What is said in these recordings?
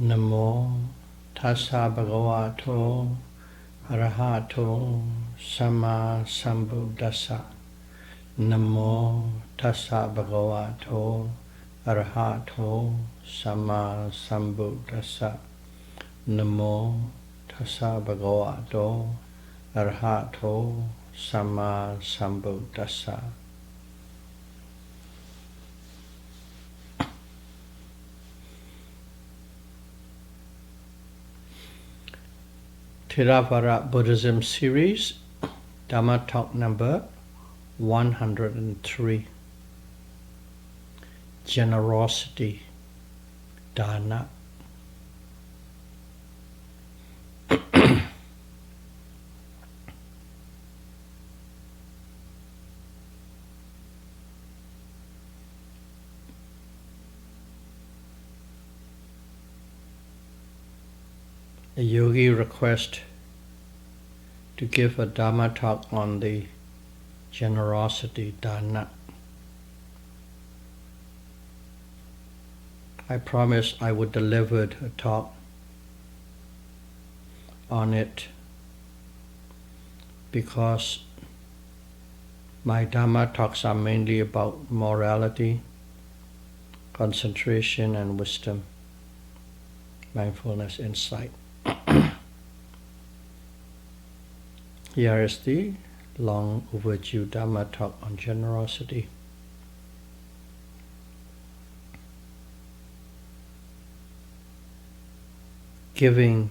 Namo tassa bhagavato arahato samma sambuddhassa. Namo tassa bhagavato arahato samma sambuddhassa. Namo tassa bhagavato arahato samma sambuddhassa. Theravada Buddhism series, Dhamma talk number 103. Generosity, Dana. A yogi request to give a Dhamma talk on the generosity dana. I promised I would deliver a talk on it because my Dhamma talks are mainly about morality, concentration and wisdom, mindfulness, insight. Here is the long overdue Dhamma talk on generosity. Giving,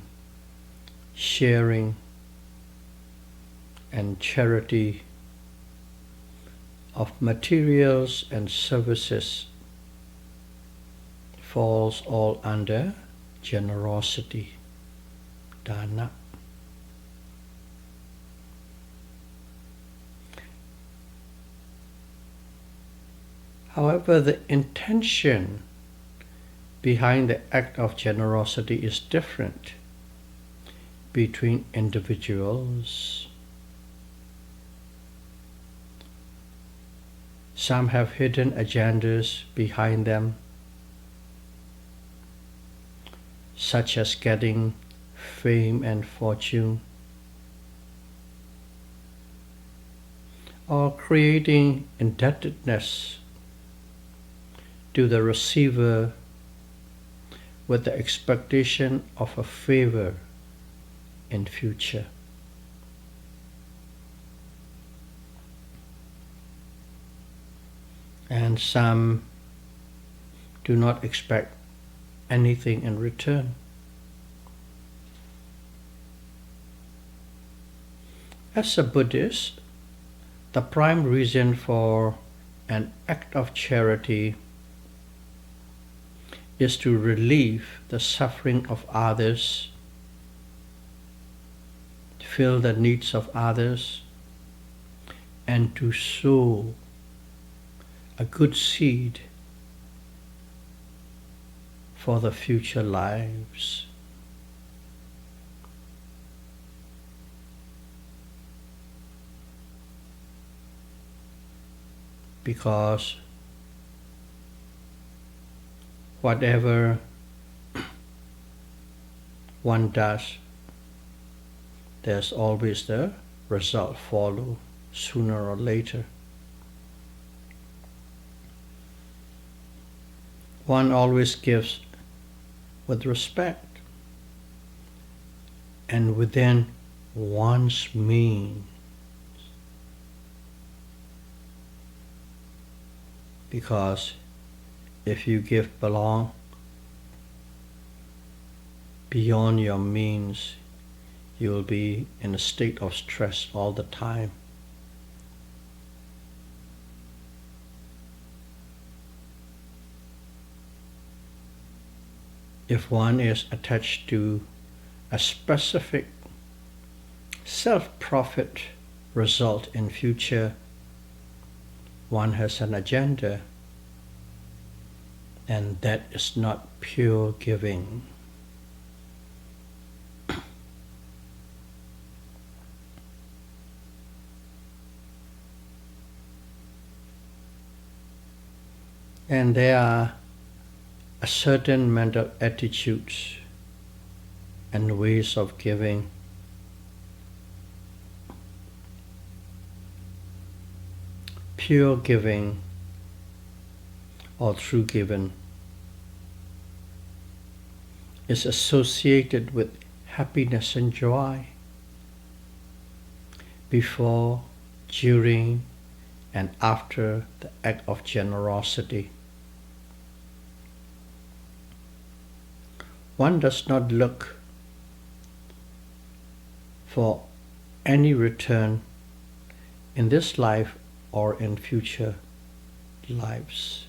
sharing, and charity of materials and services falls all under generosity, dana. However, the intention behind the act of generosity is different between individuals. Some have hidden agendas behind them, such as getting fame and fortune, or creating indebtedness to the receiver with the expectation of a favor in future. And some do not expect anything in return. As a Buddhist, the prime reason for an act of charity is to relieve the suffering of others, fill the needs of others, and to sow a good seed for the future lives. Because whatever one does, there's always the result follow sooner or later. One always gives with respect and within one's means. Because if you give beyond your means, you will be in a state of stress all the time. If one is attached to a specific self-profit result in future, one has an agenda, and that is not pure giving. And there are a certain mental attitudes and ways of giving. Pure giving or true giving is associated with happiness and joy before, during, and after the act of generosity. One does not look for any return in this life or in future lives.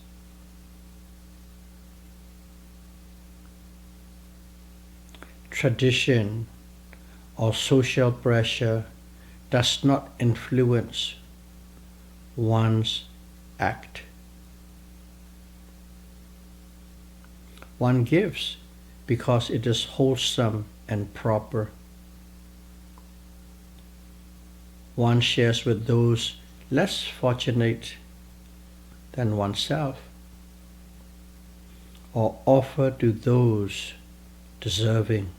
Tradition or social pressure does not influence one's act. One gives because it is wholesome and proper. One shares with those less fortunate than oneself, or offer to those deserving.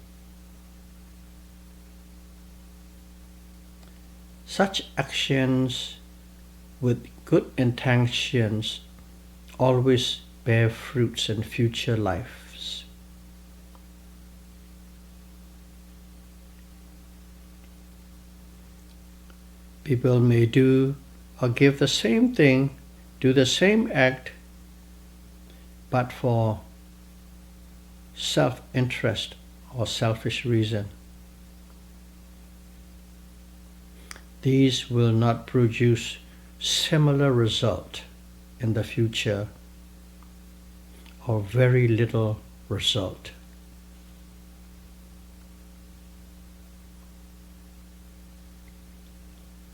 Such actions with good intentions always bear fruits in future lives. People may do or give the same thing, do the same act, but for self-interest or selfish reason. These will not produce similar result in the future or very little result.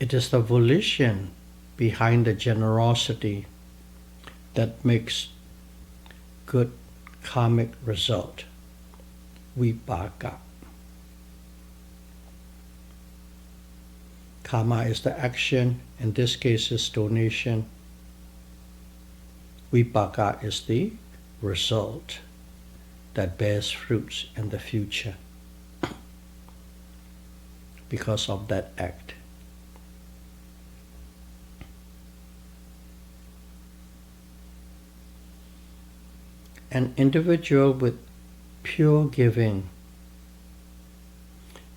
It is the volition behind the generosity that makes good karmic result, vipaka. Karma is the action, in this case is donation. Vipaka is the result that bears fruits in the future because of that act. An individual with pure giving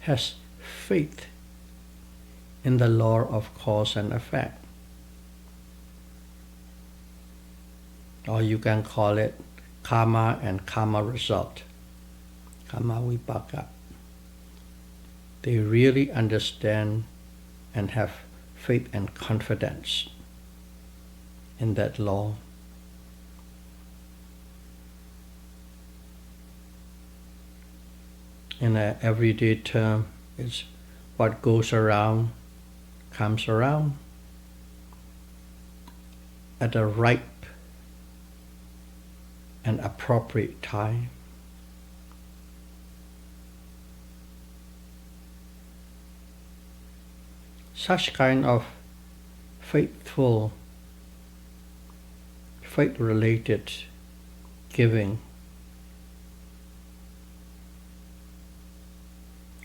has faith in the law of cause and effect. Or you can call it karma and karma result, karma vipaka. They really understand and have faith and confidence in that law. In an everyday term, it's what goes around comes around at a ripe and appropriate time. Such kind of faith-related giving,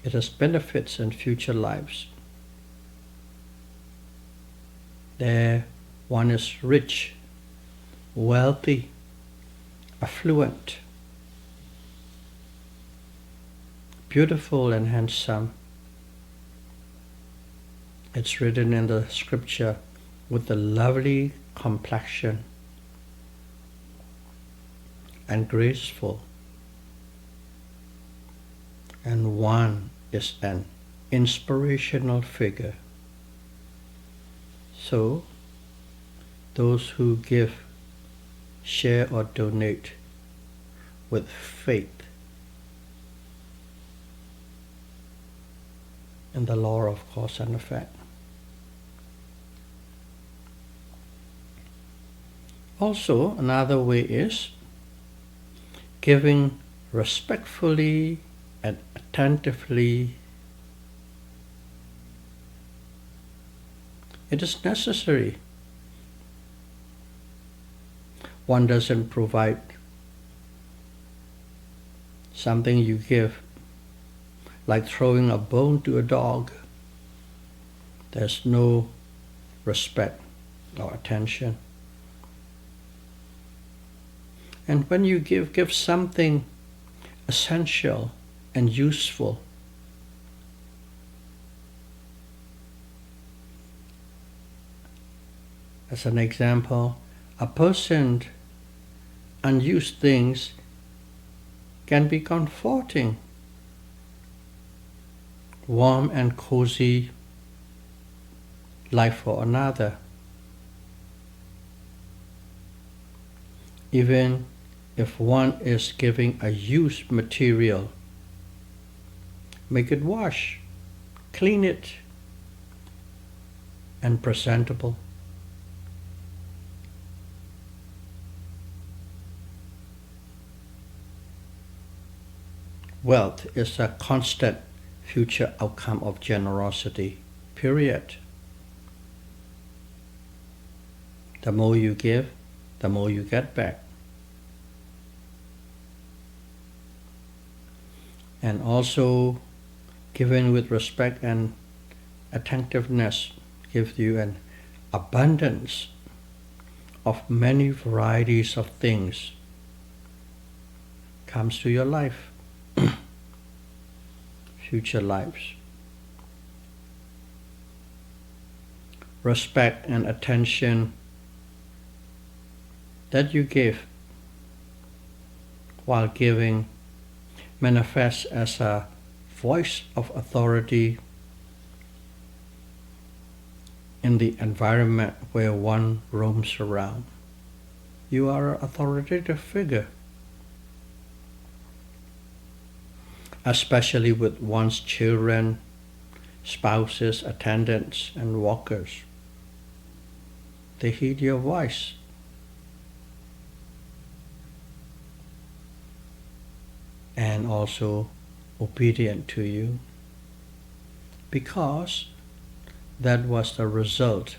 it has benefits in future lives. There one is rich, wealthy, affluent, beautiful and handsome. It's written in the scripture, with a lovely complexion and graceful. And one is an inspirational figure. So, those who give, share or donate with faith in the law of cause and effect. Also, another way is giving respectfully and attentively. It is necessary. One doesn't provide something you give like throwing a bone to a dog. There's no respect or attention. And when you give something essential and useful. As an example, a person's unused things can be comforting, warm and cozy life for another. Even if one is giving a used material, make it wash, clean it, and presentable. Wealth is a constant future outcome of generosity, period. The more you give, the more you get back. And also, giving with respect and attentiveness gives you an abundance of many varieties of things comes to your life, future lives. Respect and attention that you give while giving manifests as a voice of authority in the environment where one roams around. You are an authoritative figure, especially with one's children, spouses, attendants, and walkers. They heed your voice. And also obedient to you, because that was the result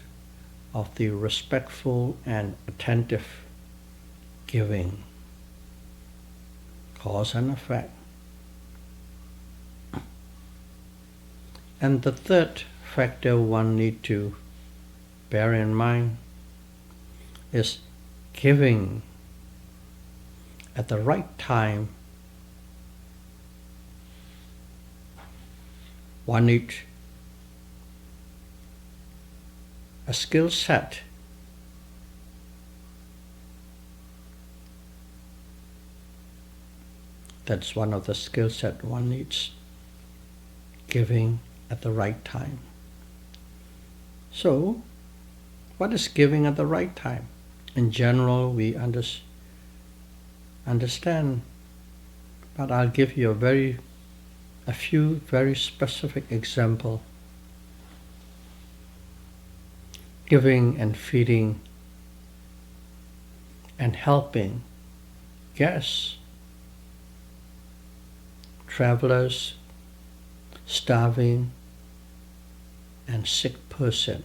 of the respectful and attentive giving. Cause and effect. And the third factor one need to bear in mind is giving at the right time. One needs a skill set that's one of the skill set one needs, giving at the right time. So, what is giving at the right time? In general, we understand, but I'll give you a few very specific examples. Giving and feeding and helping guests, travelers, starving, and sick person.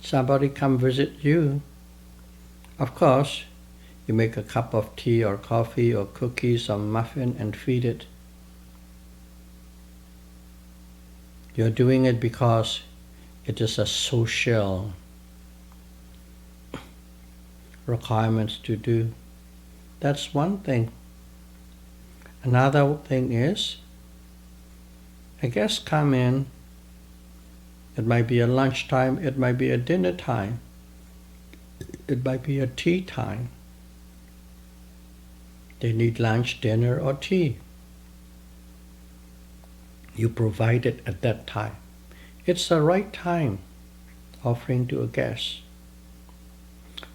Somebody come visit you. Of course, you make a cup of tea or coffee or cookies or muffin and feed it. You're doing it because it is a social requirement to do. That's one thing. Another thing is, a guest come in, it might be a lunchtime, it might be a dinner time, it might be a tea time. They need lunch, dinner, or tea. You provide it at that time. It's the right time offering to a guest.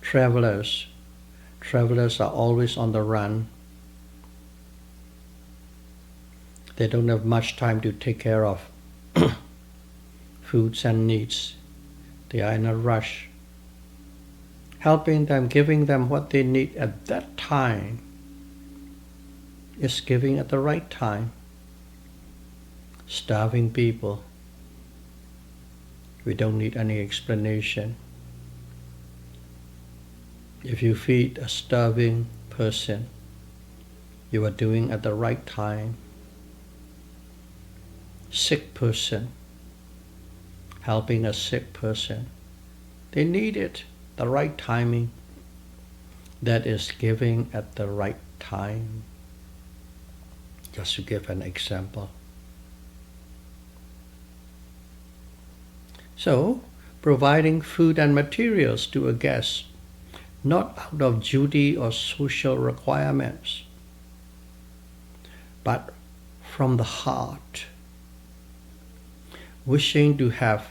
Travelers are always on the run. They don't have much time to take care of foods and needs. They are in a rush. Helping them, giving them what they need at that time is giving at the right time. Starving people, we don't need any explanation. If you feed a starving person, you are doing at the right time. sick person, helping a sick person. They need it, the right timing. That is giving at the right time. Just to give an example. So, providing food and materials to a guest, not out of duty or social requirements, but from the heart, wishing to have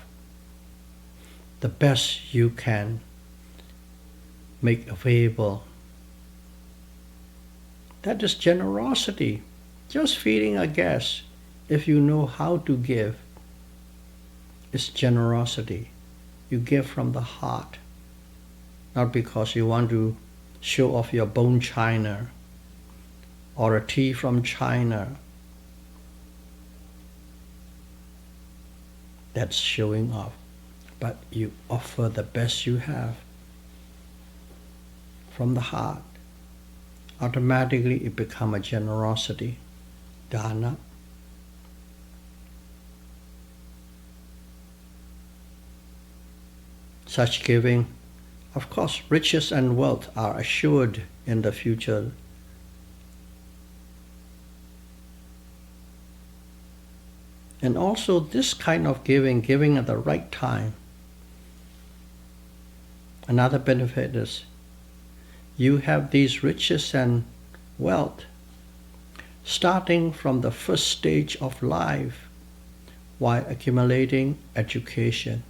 the best you can make available. That is generosity. Just feeding a guest, if you know how to give, is generosity. You give from the heart, not because you want to show off your bone china or a tea from China. That's showing off. But you offer the best you have from the heart. Automatically it becomes a generosity, dana. Such giving, of course, riches and wealth are assured in the future. And also this kind of giving at the right time. Another benefit is you have these riches and wealth starting from the first stage of life while accumulating education.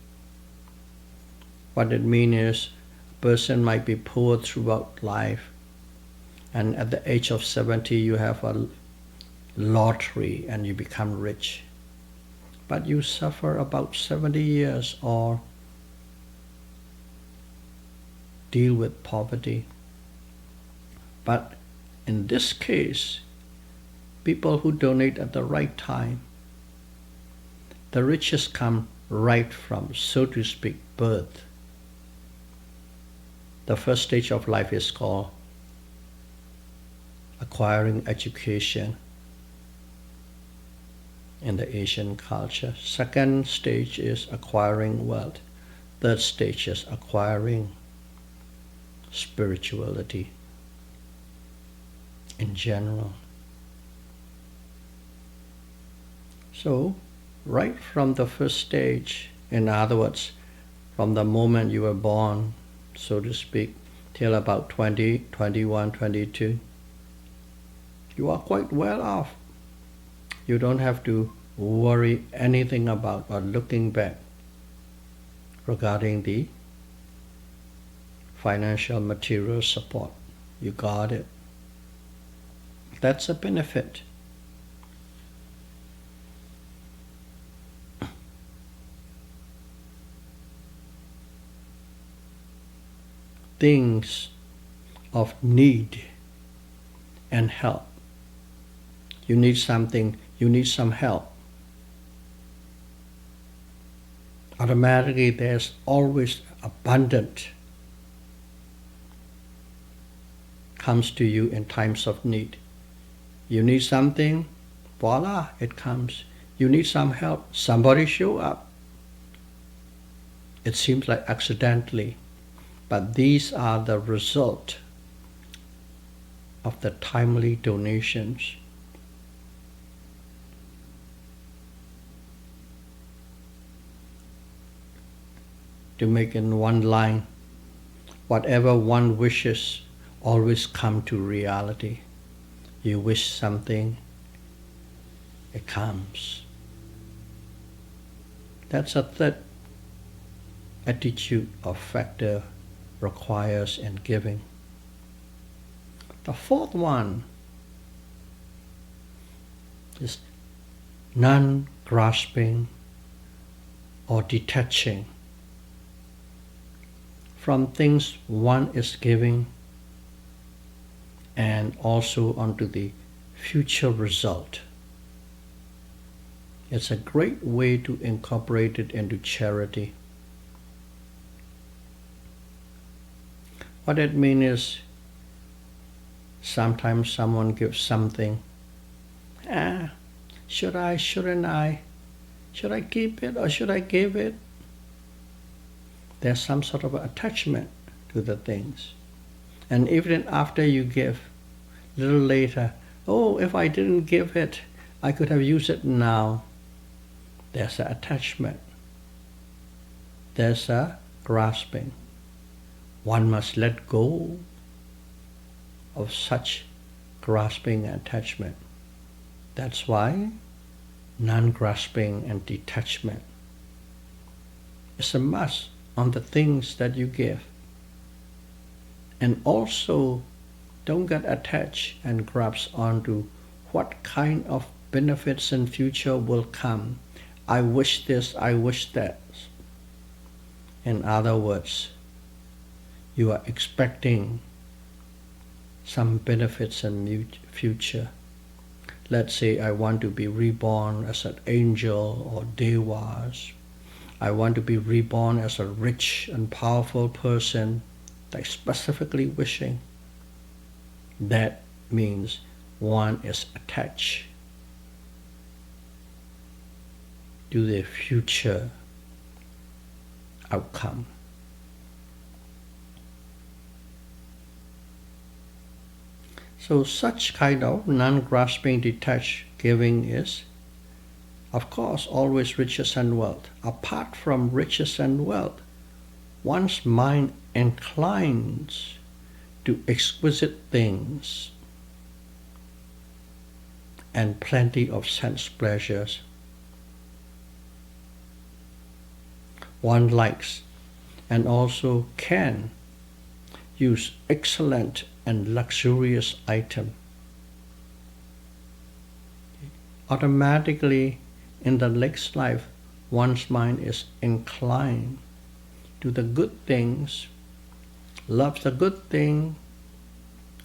What it means is a person might be poor throughout life, and at the age of 70 you have a lottery and you become rich. But you suffer about 70 years or deal with poverty. But in this case, people who donate at the right time, the riches come right from, so to speak, birth. The first stage of life is called acquiring education in the Asian culture. Second stage is acquiring wealth. Third stage is acquiring spirituality in general. So, right from the first stage, in other words, from the moment you were born, so to speak, till about 20, 21, 22, you are quite well off. You don't have to worry anything about or looking back regarding the financial material support. You got it. That's a benefit. Things of need and help. You need something, you need some help. Automatically there's always abundant comes to you in times of need. You need something, voila, it comes. You need some help, somebody show up. It seems like accidentally, but these are the result of the timely donations. To make in one line, whatever one wishes always come to reality. You wish something, it comes. That's a third attitude or factor requires in giving. The fourth one is non-grasping or detaching from things one is giving and also onto the future result. It's a great way to incorporate it into charity. What it means is sometimes someone gives something. Should I, shouldn't I? Should I keep it or should I give it? There's some sort of attachment to the things. And even after you give, a little later, oh, if I didn't give it, I could have used it now. There's an attachment. There's a grasping. One must let go of such grasping and attachment. That's why non-grasping and detachment is a must on the things that you give. And also, don't get attached and grasp onto what kind of benefits in future will come. I wish this, I wish that. In other words, you are expecting some benefits in future. Let's say I want to be reborn as an angel or devas. I want to be reborn as a rich and powerful person, like specifically wishing. That means one is attached to the future outcome. So such kind of non-grasping detached giving is, of course, always riches and wealth. Apart from riches and wealth, one's mind inclines to exquisite things and plenty of sense pleasures. One likes and also can use excellent and luxurious item. Automatically, in the next life, one's mind is inclined to the good things, loves the good thing,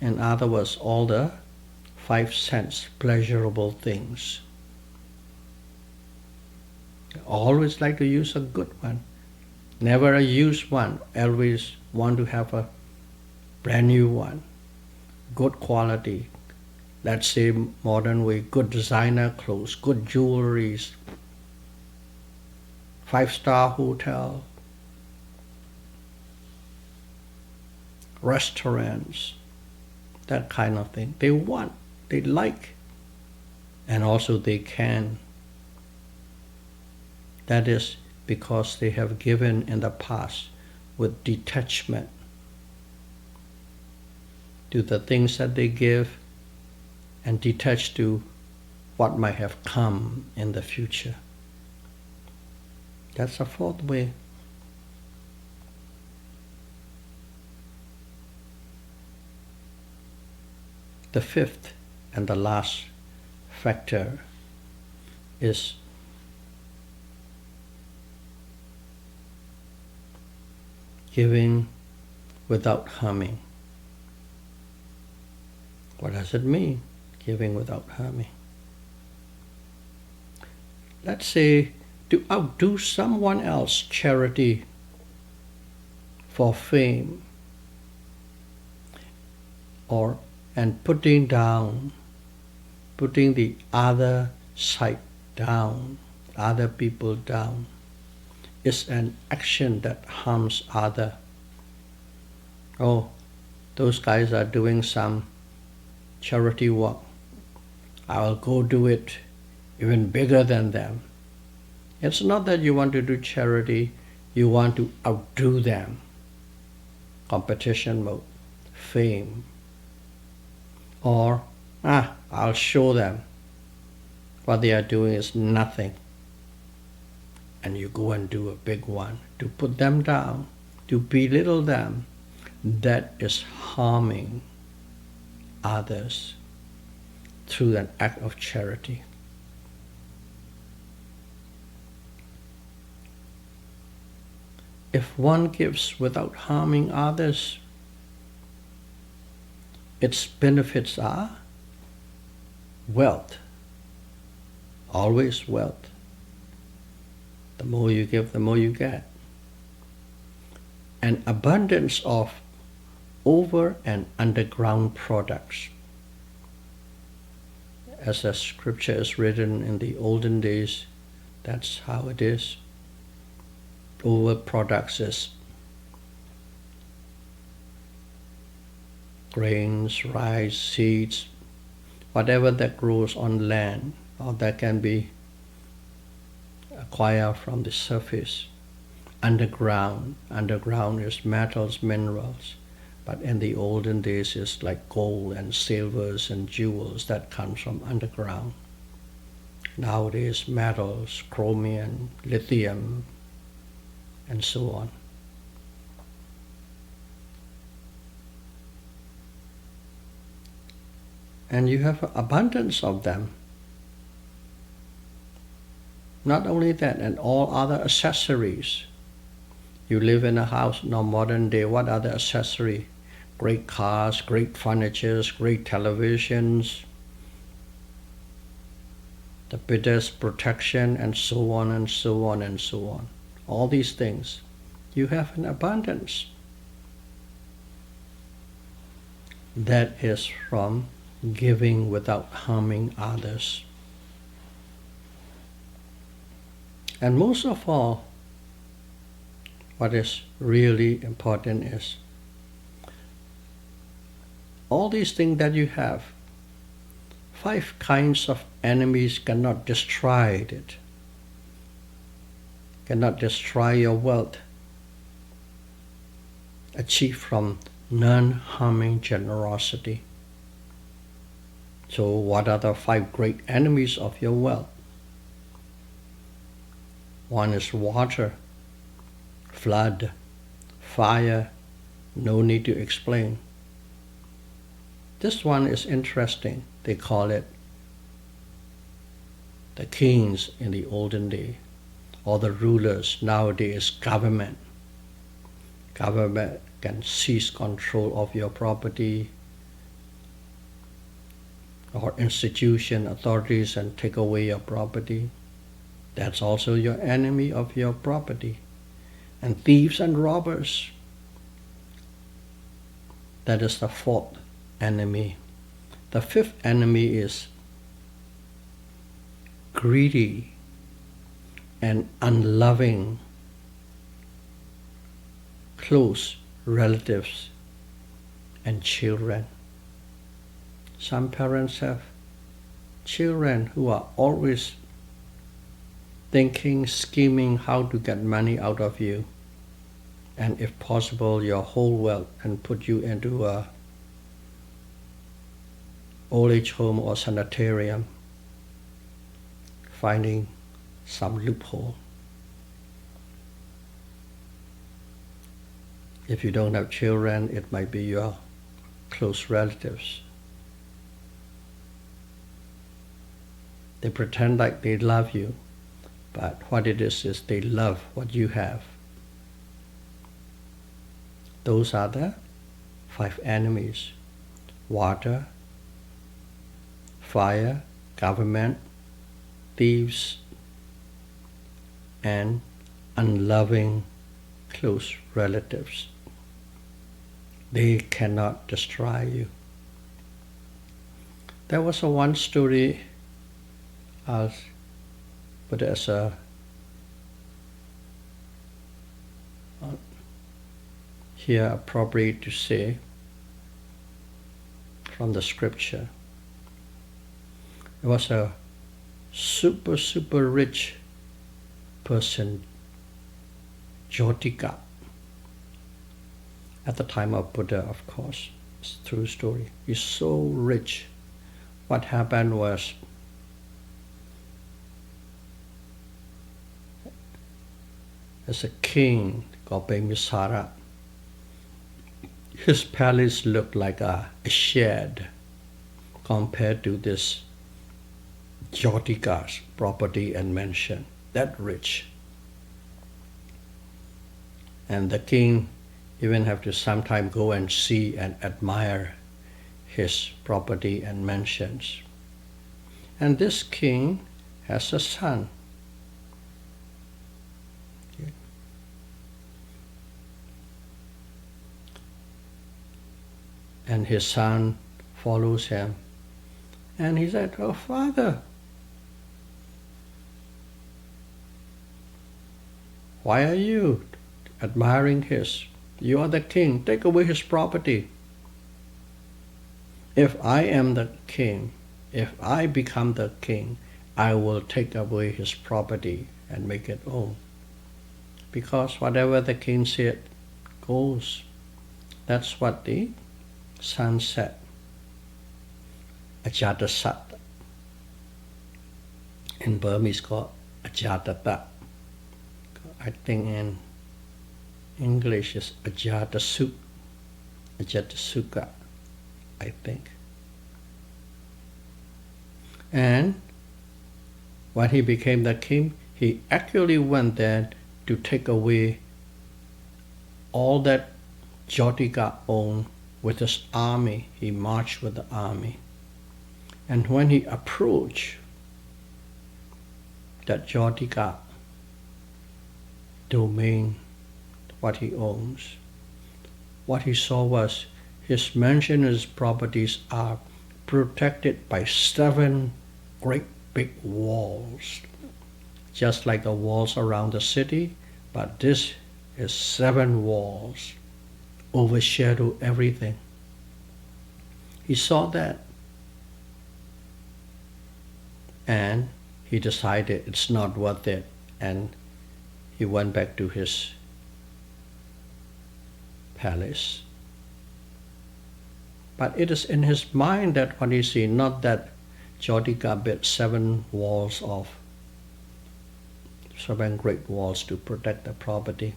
in other words, all the 5 sense pleasurable things. Always like to use a good one, never a used one, always want to have a brand new one, good quality. Let's say modern way, good designer clothes, good jewelries, 5-star hotel, restaurants, that kind of thing. They want, they like, and also they can. That is because they have given in the past with detachment to the things that they give and detached to what might have come in the future. That's a 4th way. The 5th and the last factor is giving without harming. What does it mean, giving without harming? Let's say to outdo someone else charity for fame, and putting the other side down, other people down, is an action that harms other. Oh, those guys are doing some charity work. I will go do it even bigger than them. It's not that you want to do charity, you want to outdo them. Competition mode, fame. Or, I'll show them what they are doing is nothing. And you go and do a big one to put them down, to belittle them. That is harming others through an act of charity. If one gives without harming others, its benefits are wealth, always wealth. The more you give, the more you get. An abundance of over and underground products. As the scripture is written in the olden days, That's how it is. Overproducts is grains, rice, seeds, whatever that grows on land or that can be acquired from the surface. Underground is metals, minerals, but in the olden days it's like gold and silvers and jewels that comes from underground. Nowadays metals, chromium, lithium, and so on. And you have abundance of them. Not only that, and all other accessories. You live in a house, now modern day, what are the accessories? Great cars, great furniture, great televisions, the biggest protection, and so on and so on and so on. All these things, you have an abundance. That is from giving without harming others. And most of all, what is really important is all these things that you have, 5 kinds of enemies cannot destroy it, cannot destroy your wealth achieved from non-harming generosity. So what are the 5 great enemies of your wealth? One is water, flood, fire, no need to explain. This one is interesting. They call it the kings in the olden day, or the rulers. Nowadays, government. Government can seize control of your property, or institution, authorities, and take away your property. That's also your enemy of your property. And thieves and robbers. That is the 4th enemy. The 5th enemy is greedy and unloving close relatives and children. Some parents have children who are always thinking, scheming how to get money out of you, and if possible your whole wealth, and put you into a old age home or sanitarium, finding some loophole. If you don't have children, it might be your close relatives. They pretend like they love you, but what it is they love what you have. Those are the 5 enemies: water, fire, government, thieves, and unloving close relatives. They cannot destroy you. There was one story, but as a here appropriate to say from the scripture. There was a super rich person, Jyotika, at the time of Buddha, of course. It's a true story. He's so rich. What happened was, as a king called Bimbisara, his palace looked like a shed compared to this Jyotika's property and mansion, that rich. And the king even have to sometime go and see and admire his property and mansions. And this king has a son. Okay. And his son follows him. And he said, "Oh, father, Why are you admiring his? You are the king. Take away his property. If I am the king, if I become the king, I will take away his property and make it own. Because whatever the king said goes. That's what the son said. Ajatasat. In Burmese called Ajatata. I think in English is Ajatasuk. Ajatasuka, I think. And when he became the king, he actually went there to take away all that Jyotika owned with his army. He marched with the army. And when he approached that Jyotika domain, what he owns, what he saw was his mansion and his properties are protected by 7 great big walls, just like the walls around the city, but this is 7 walls, overshadow everything. He saw that, and he decided it's not worth it, and he went back to his palace. But it is in his mind that what he sees, not that Jyotika built 7 walls of 7 great walls to protect the property.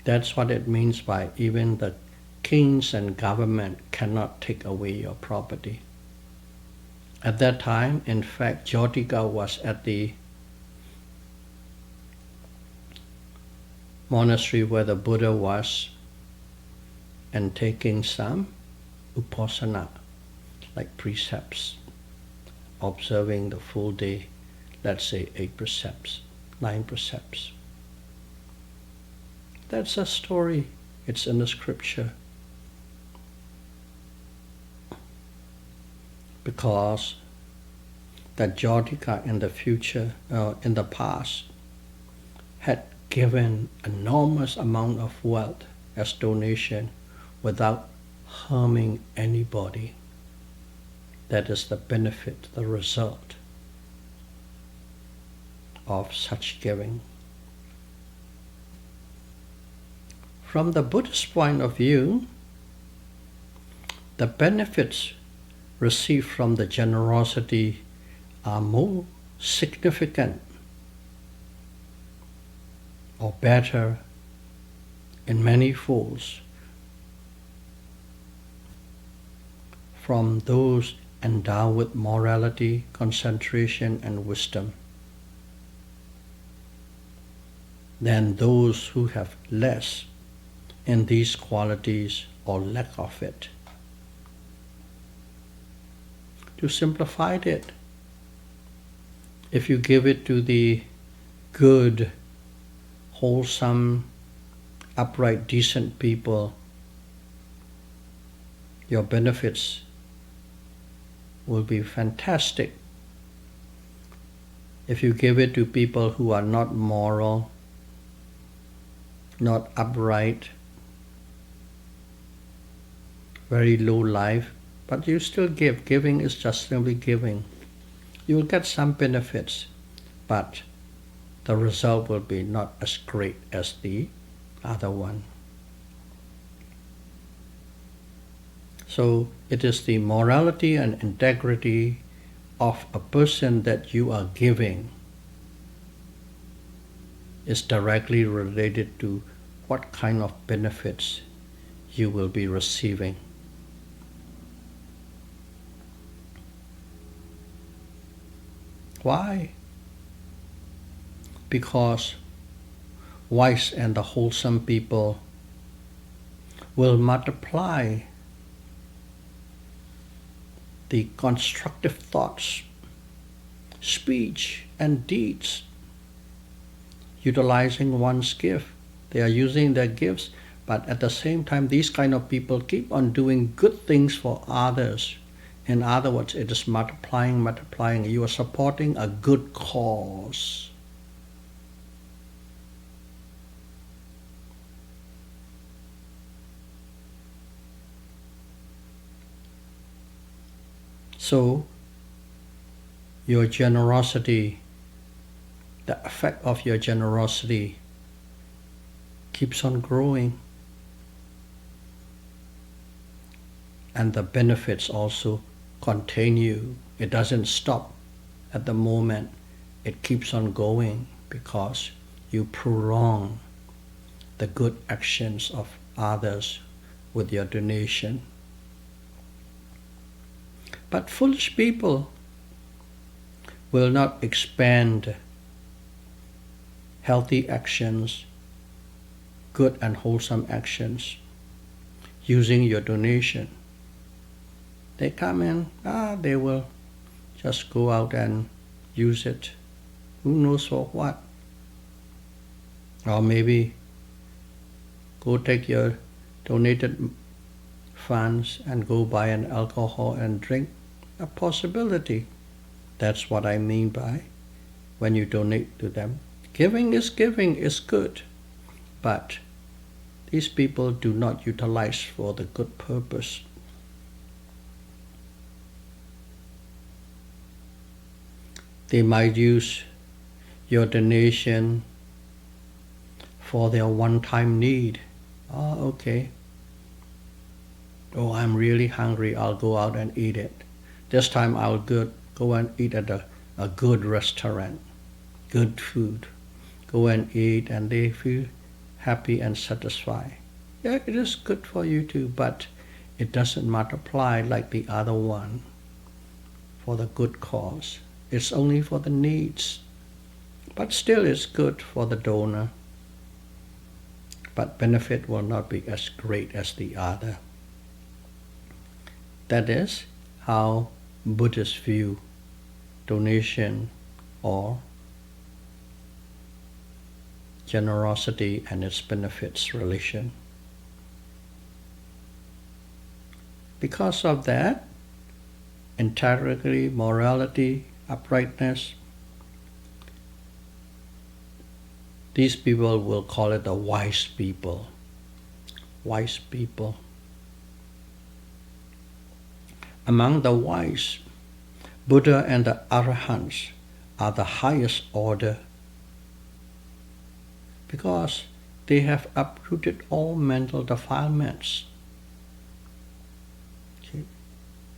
That's what it means by even the kings and government cannot take away your property. At that time, in fact, Jyotika was at the monastery where the Buddha was and taking some upasana, like precepts, observing the full day, let's say 8 precepts, 9 precepts. That's a story. It's in the scripture. Because that Jyotika in the future, in the past, had given enormous amount of wealth as donation without harming anybody. That is the benefit, the result of such giving. From the Buddhist point of view, the benefits received from the generosity are more significant or better in many folds from those endowed with morality, concentration, and wisdom than those who have less in these qualities or lack of it. To simplify it, if you give it to the good, wholesome, upright, decent people, your benefits will be fantastic. If you give it to people who are not moral, not upright, very low life, but you still give. Giving is just simply giving. You will get some benefits, but the result will be not as great as the other one. So it is the morality and integrity of a person that you are giving is directly related to what kind of benefits you will be receiving. Why? Because wise and the wholesome people will multiply the constructive thoughts, speech, and deeds, utilizing one's gift. They are using their gifts, but at the same time, these kind of people keep on doing good things for others In other words, it is multiplying, multiplying. You are supporting a good cause. So, your generosity, the effect of your generosity keeps on growing. And the benefits also continue. It doesn't stop at the moment. It keeps on going because you prolong the good actions of others with your donation. But foolish people will not expand healthy actions, good and wholesome actions, using your donation. They come in, they will just go out and use it. Who knows for what? Or maybe go take your donated funds and go buy an alcohol and drink. A possibility. That's what I mean by when you donate to them. Giving is good, but these people do not utilize for the good purpose. They might use your donation for their one-time need. Okay. I'm really hungry, I'll go out and eat it. This time I'll go and eat at a good restaurant, good food. Go and eat and they feel happy and satisfied. Yeah, it is good for you too, but it doesn't multiply like the other one for the good cause. It's only for the needs, but still it's good for the donor. But benefit will not be as great as the other. That is how Buddhists view donation or generosity and its benefits relation. Because of that, integrity, morality, uprightness, these people will call it the wise people. Wise people. Among the wise, Buddha and the Arahants are the highest order because they have uprooted all mental defilements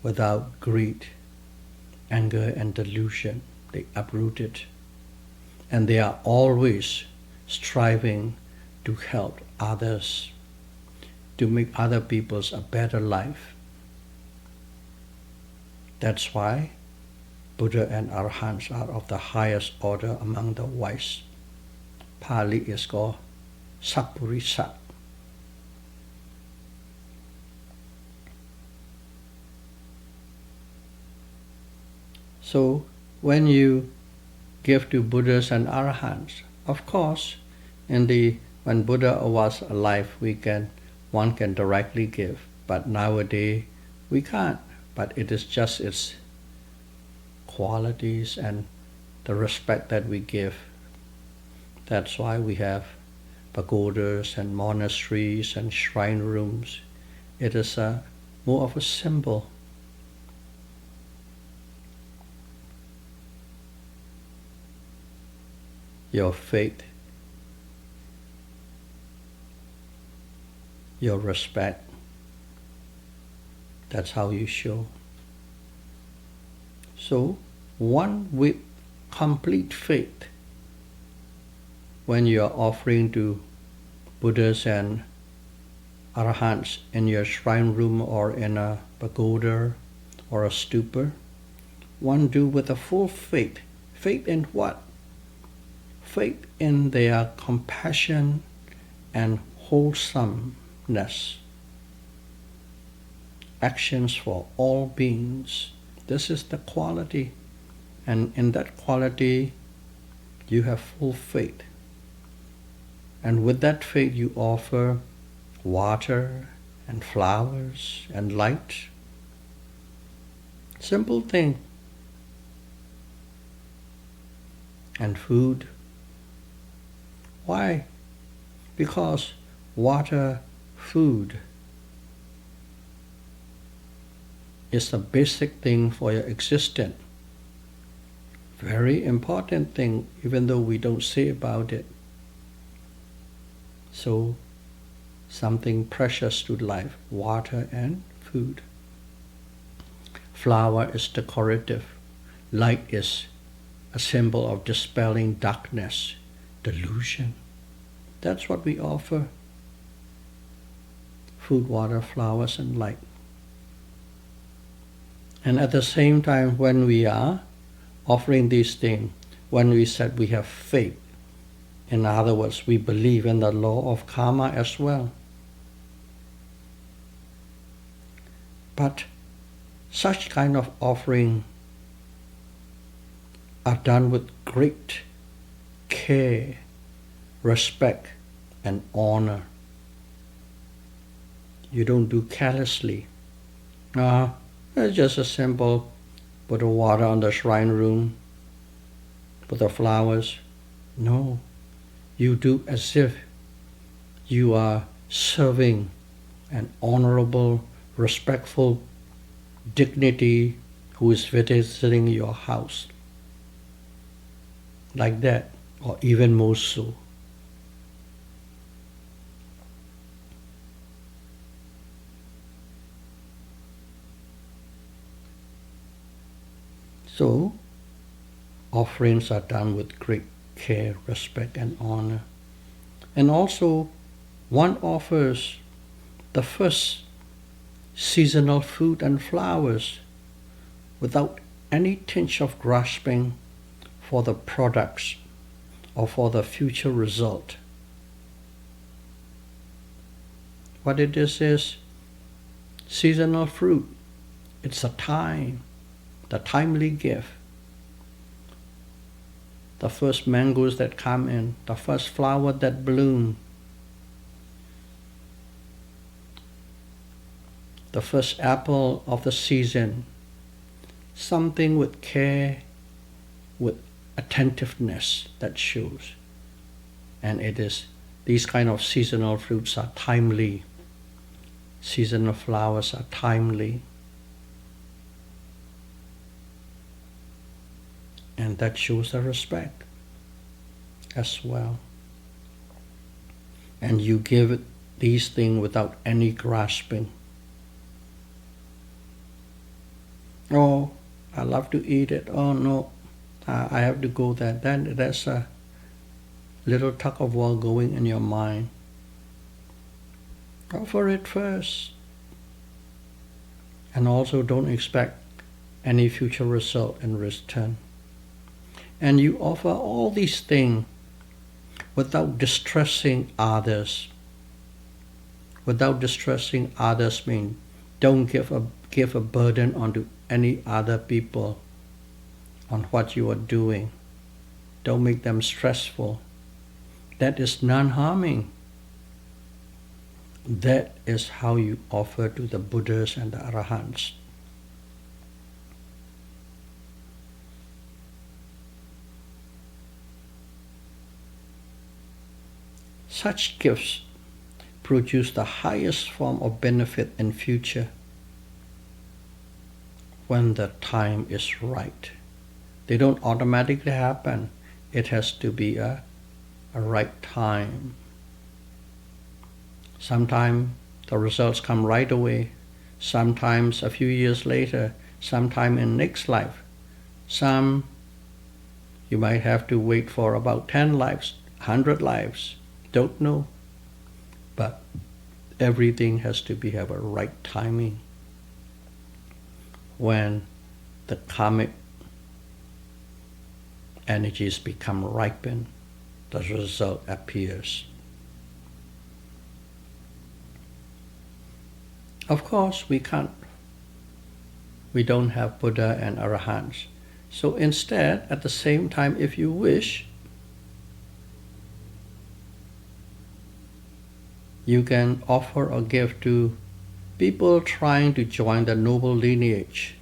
without greed, anger, and delusion. They uproot it. And they are always striving to help others, to make other people's a better life. That's why Buddha and Arahants are of the highest order among the wise. Pali is called Sappurisa. So when you give to Buddhas and Arahants, of course, when Buddha was alive, one can directly give, but nowadays we can't. But it is just its qualities and the respect that we give. That's why we have pagodas and monasteries and shrine rooms. It is more of a symbol. Your faith, your respect, that's how you show. So, one with complete faith, when you are offering to Buddhas and Arahants in your shrine room or in a pagoda or a stupa, one do with a full faith. Faith in what? Faith in their compassion and wholesomeness. Actions for all beings. This is the quality. And in that quality, you have full faith. And with that faith, you offer water and flowers and light. Simple thing. And food. Why? Because water, food is the basic thing for your existence. Very important thing, even though we don't say about it. So, something precious to life, water and food. Flower is decorative. Light is a symbol of dispelling darkness, delusion. That's what we offer. Food, water, flowers, and light. And at the same time, when we are offering these things, when we said we have faith, in other words, we believe in the law of karma as well. But such kind of offering are done with great care, respect, and honor. You don't do carelessly. It's just a simple, put the water on the shrine room, put the flowers. No, you do as if you are serving an honorable, respectful dignity who is visiting your house. Like that, or even more so. So, offerings are done with great care, respect, and honor. And also, one offers the first seasonal fruit and flowers without any tinge of grasping for the products or for the future result. What it is seasonal fruit. It's a time, the timely gift. The first mangoes that come in, the first flower that bloom, the first apple of the season, something with care, with attentiveness that shows. And it is, these kind of seasonal fruits are timely. Seasonal flowers are timely. And that shows the respect as well. And you give it these things without any grasping. Oh, I love to eat it. Oh no, I have to go there. Then that's a little tug of war going in your mind. Offer it first. And also don't expect any future result in return. And you offer all these things without distressing others. Without distressing others means don't give a burden onto any other people on what you are doing. Don't make them stressful. That is non-harming. That is how you offer to the Buddhas and the Arahants. Such gifts produce the highest form of benefit in future when the time is right. They don't automatically happen. It has to be a right time. Sometimes the results come right away. Sometimes a few years later. Sometime in next life. Some you might have to wait for about 10 lives, 100 lives. Don't know. But everything has to have a right timing. When the karmic energies become ripened, the result appears. Of course, we don't have Buddha and Arahants. So instead, at the same time, if you wish, you can offer a gift to people trying to join the noble lineage.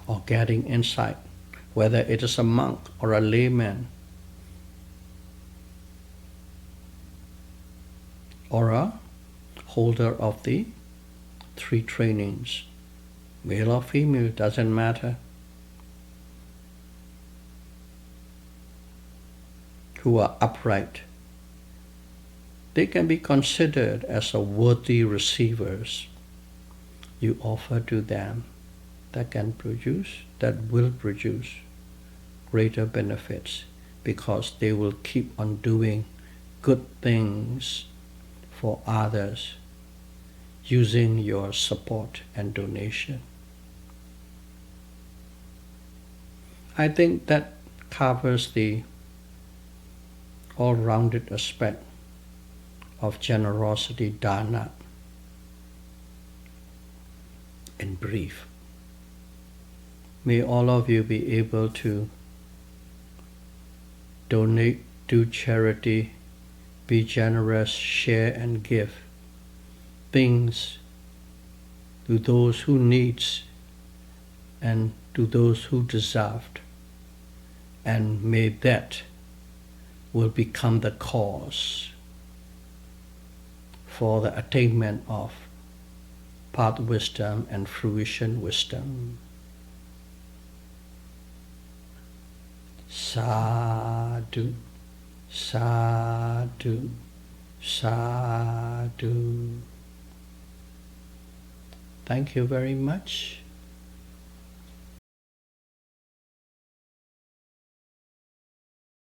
or getting insight, whether it is a monk or a layman or a holder of the 3 trainings, male or female, doesn't matter, who are upright, they can be considered as a worthy receivers. You offer to them that will produce greater benefits, because they will keep on doing good things for others using your support and donation. I think that covers the all-rounded aspect of generosity dana in brief. May all of you be able to donate, do charity, be generous, share and give things to those who needs and to those who deserved. And may that will become the cause for the attainment of path wisdom and fruition wisdom. Sadhu, sadhu, sadhu. Thank you very much.